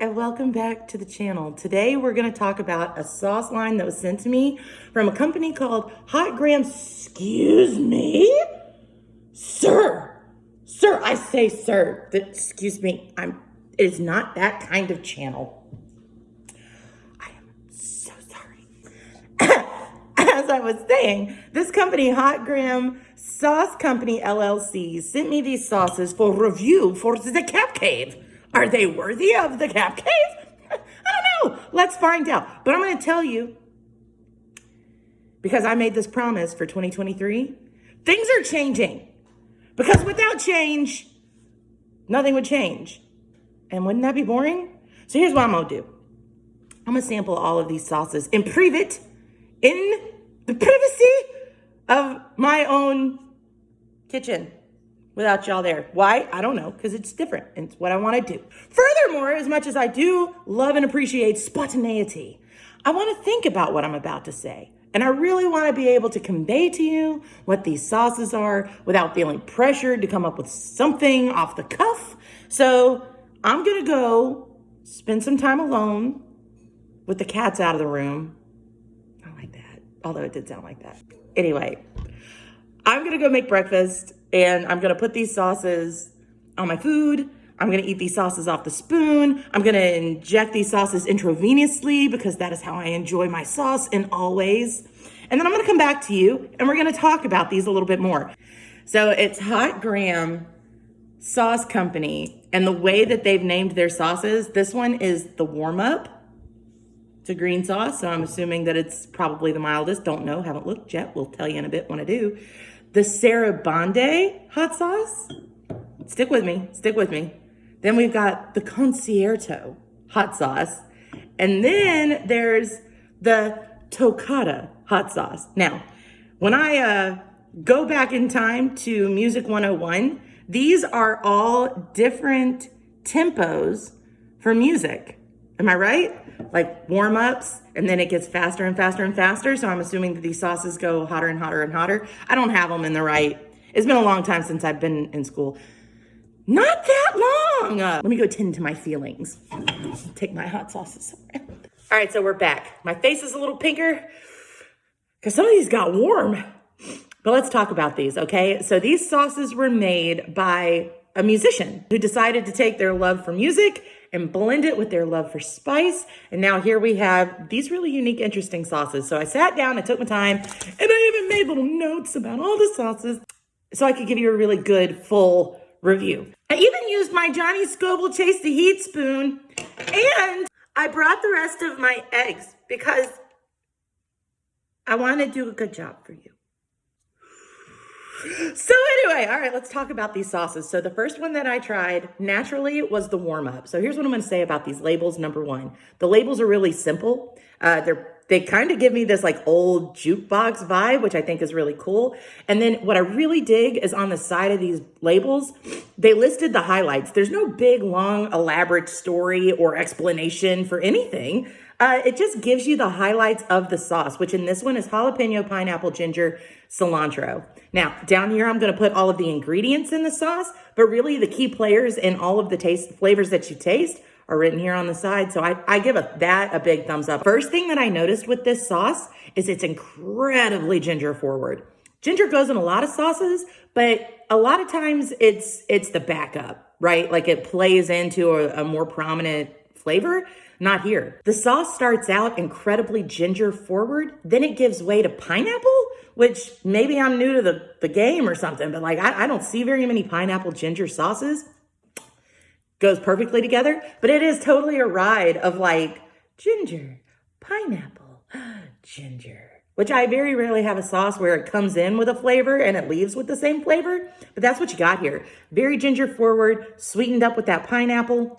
and welcome back to the channel. Today we're going to talk about a sauce line that was sent to me from a company called Hot Grams. Excuse me? Sir, I say sir. Excuse me, it is not that kind of channel. I am so sorry. As I was saying, this company, Hot Gram Sauce Company, LLC, sent me these sauces for review for the Cap Cave. Are they worthy of the Cap Cave? I don't know. Let's find out. But I'm going to tell you, because I made this promise for 2023, things are changing. Because without change, nothing would change. And wouldn't that be boring? So here's what I'm going to do. I'm going to sample all of these sauces in private, in the privacy of my own kitchen. Without y'all there. Why? I don't know, because it's different. And it's what I want to do. Furthermore, as much as I do love and appreciate spontaneity, I want to think about what I'm about to say. And I really want to be able to convey to you what these sauces are without feeling pressured to come up with something off the cuff. So I'm going to go spend some time alone with the cats out of the room. Not like that, although it did sound like that. Anyway, I'm going to go make breakfast. And I'm going to put these sauces on my food. I'm going to eat these sauces off the spoon. I'm going to inject these sauces intravenously because that is how I enjoy my sauce in all ways. And then I'm going to come back to you and we're going to talk about these a little bit more. So it's Hot Gram Sauce Company. And the way that they've named their sauces, this one is the warm-up. It's a green sauce, so I'm assuming that it's probably the mildest. Don't know, haven't looked yet. We'll tell you in a bit when I do. The Sarabande hot sauce. Stick with me. Then we've got the Concierto hot sauce. And then there's the Toccata hot sauce. Now, when I go back in time to Music 101, these are all different tempos for music. Am I right? Like warm-ups, and then it gets faster and faster and faster. So I'm assuming that these sauces go hotter and hotter and hotter. I don't have them in the right. It's been a long time since I've been in school. Not that long. Let me go tend to my feelings. Take my hot sauces around. All right, so we're back. My face is a little pinker because some of these got warm. But let's talk about these, okay? So these sauces were made by a musician who decided to take their love for music and blend it with their love for spice. And now here we have these really unique, interesting sauces. So I sat down, I took my time, and I even made little notes about all the sauces so I could give you a really good, full review. I even used my Johnny Scoble Chase the Heat spoon, and I brought the rest of my eggs because I want to do a good job for you. So anyway, all right, let's talk about these sauces. So the first one that I tried naturally was the warm-up. So here's what I'm going to say about these labels. Number one, the labels are really simple. They kind of give me this like old jukebox vibe, which I think is really cool. And then what I really dig is on the side of these labels, they listed the highlights. There's no big, long, elaborate story or explanation for anything. It just gives you the highlights of the sauce, which in this one is jalapeno, pineapple, ginger, cilantro. Now, down here, I'm going to put all of the ingredients in the sauce, but really the key players in all of the flavors that you taste are written here on the side. So I give that a big thumbs up. First thing that I noticed with this sauce is it's incredibly ginger forward. Ginger goes in a lot of sauces, but a lot of times it's the backup, right? Like it plays into a more prominent flavor. Not here. The sauce starts out incredibly ginger forward, then it gives way to pineapple, which maybe I'm new to the game or something, but like I don't see very many pineapple ginger sauces. Goes perfectly together, but it is totally a ride of like ginger, pineapple, ginger, which I very rarely have a sauce where it comes in with a flavor and it leaves with the same flavor, but that's what you got here. Very ginger forward, sweetened up with that pineapple.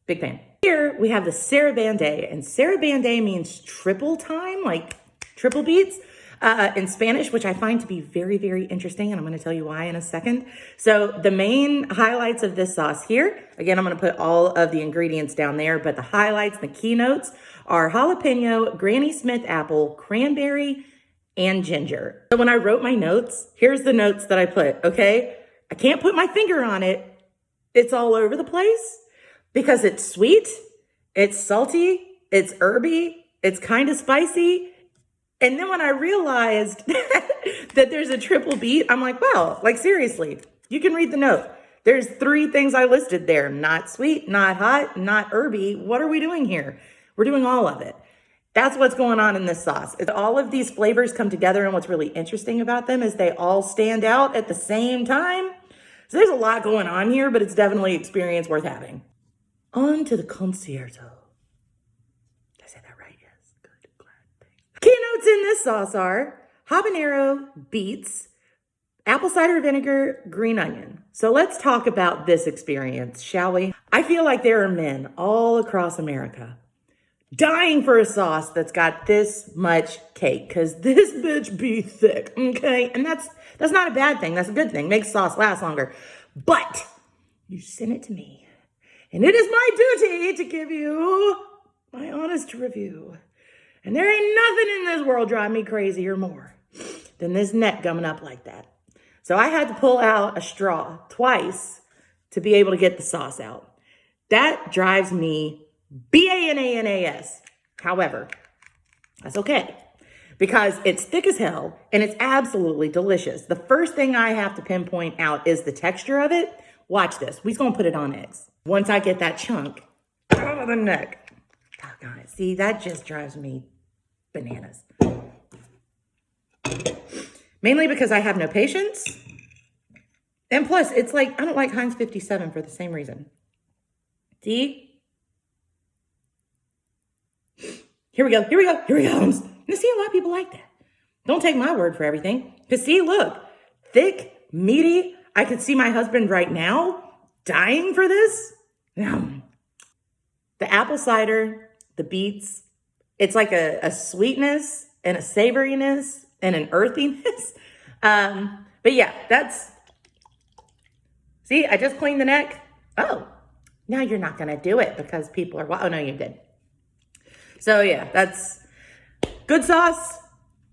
Big fan. Here we have the Sarabande, and Sarabande means triple time, like triple beats in Spanish, which I find to be very, very interesting, and I'm going to tell you why in a second. So the main highlights of this sauce here, again, I'm going to put all of the ingredients down there, but the highlights, the keynotes are jalapeno, Granny Smith apple, cranberry, and ginger. So when I wrote my notes, here's the notes that I put, okay? I can't put my finger on it. It's all over the place because it's sweet, It's salty, it's herby, it's kind of spicy. And then when I realized that there's a triple beat, I'm like, wow, like seriously, you can read the note. There's 3 things I listed there. Not sweet, not hot, not herby. What are we doing here? We're doing all of it. That's what's going on in this sauce. All of these flavors come together, and what's really interesting about them is they all stand out at the same time. So there's a lot going on here, but it's definitely an experience worth having. On to the concierto. Did I say that right? Yes. Good. Glad. Thanks. Keynotes in this sauce are habanero, beets, apple cider vinegar, green onion. So let's talk about this experience, shall we? I feel like there are men all across America dying for a sauce that's got this much cake, because this bitch be thick, okay? And that's not a bad thing. That's a good thing. Makes sauce last longer. But you sent it to me, and it is my duty to give you my honest review. And there ain't nothing in this world drive me crazy or more than this neck gumming up like that. So I had to pull out a straw twice to be able to get the sauce out. That drives me bananas. However, that's okay, because it's thick as hell and it's absolutely delicious. The first thing I have to pinpoint out is the texture of it. Watch this. We're going to put it on eggs. Once I get that chunk out of the neck. Doggone it. See, that just drives me bananas. Mainly because I have no patience. And plus, it's like, I don't like Heinz 57 for the same reason. See? Here we go. Here we go. Here we go. Now, see, a lot of people like that. Don't take my word for everything. Because see, look, thick, meaty. I could see my husband right now dying for this. The apple cider, the beets, it's like a sweetness and a savoriness and an earthiness. But yeah, see, I just cleaned the neck. Oh, now you're not going to do it because people are, oh no, you did. So yeah, that's good sauce,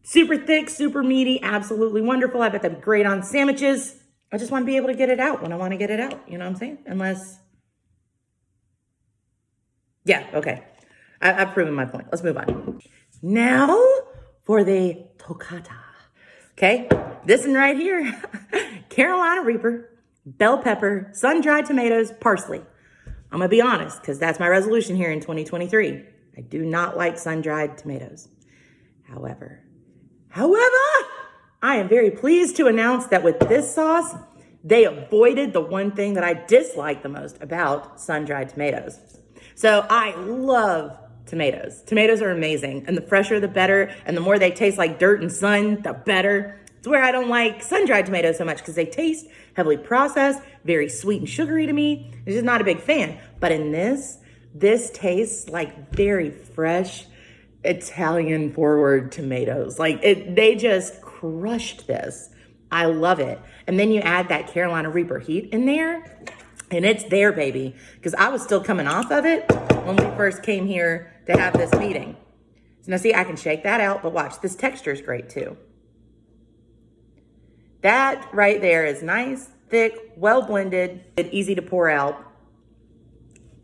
super thick, super meaty, absolutely wonderful. I bet that'd be great on sandwiches. I just want to be able to get it out when I want to get it out. You know what I'm saying? Unless, yeah, okay. I've proven my point. Let's move on. Now for the Toccata. Okay, this one right here, Carolina Reaper, bell pepper, sun-dried tomatoes, parsley. I'm gonna be honest, because that's my resolution here in 2023. I do not like sun-dried tomatoes. However, I am very pleased to announce that with this sauce, they avoided the one thing that I dislike the most about sun-dried tomatoes. So I love tomatoes. Tomatoes are amazing, and the fresher the better, and the more they taste like dirt and sun, the better. It's where I don't like sun-dried tomatoes so much, because they taste heavily processed, very sweet and sugary to me. I'm just not a big fan. But in this tastes like very fresh Italian forward tomatoes. Like they just crushed this. I love it. And then you add that Carolina Reaper heat in there, and it's there, baby. Because I was still coming off of it when we first came here to have this meeting. So now see, I can shake that out, but watch, this texture is great too. That right there is nice, thick, well blended, and easy to pour out.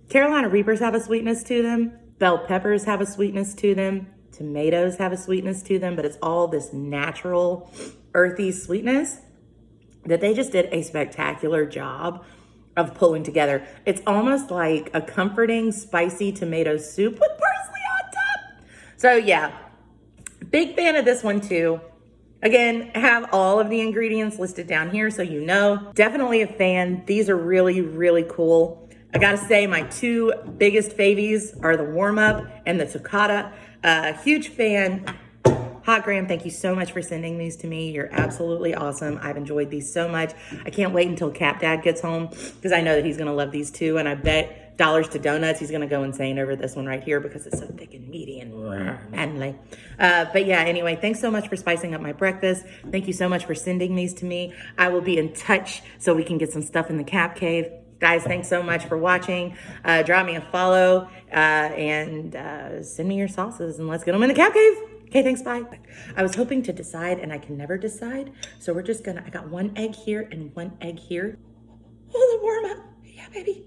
Carolina Reapers have a sweetness to them. Bell peppers have a sweetness to them. Tomatoes have a sweetness to them, but it's all this natural, earthy sweetness that they just did a spectacular job of pulling together. It's almost like a comforting, spicy tomato soup with parsley on top. So yeah, big fan of this one too. Again, I have all of the ingredients listed down here so you know. Definitely a fan. These are really, really cool. I gotta say, my 2 biggest favies are the warm-up and the Toccata. Huge fan. Hot Graham, thank you so much for sending these to me. You're absolutely awesome. I've enjoyed these so much. I can't wait until Cap Dad gets home, because I know that he's gonna love these too, and I bet dollars to donuts, he's gonna go insane over this one right here because it's so thick and meaty and manly. But yeah, anyway, thanks so much for spicing up my breakfast. Thank you so much for sending these to me. I will be in touch so we can get some stuff in the Cap Cave. Guys, thanks so much for watching. Drop me a follow and send me your sauces, and let's get them in the Cap Cave. Okay, thanks, bye. I was hoping to decide, and I can never decide. So we're just gonna, I got 1 egg here and 1 egg here. Oh, the warm up. Yeah, baby.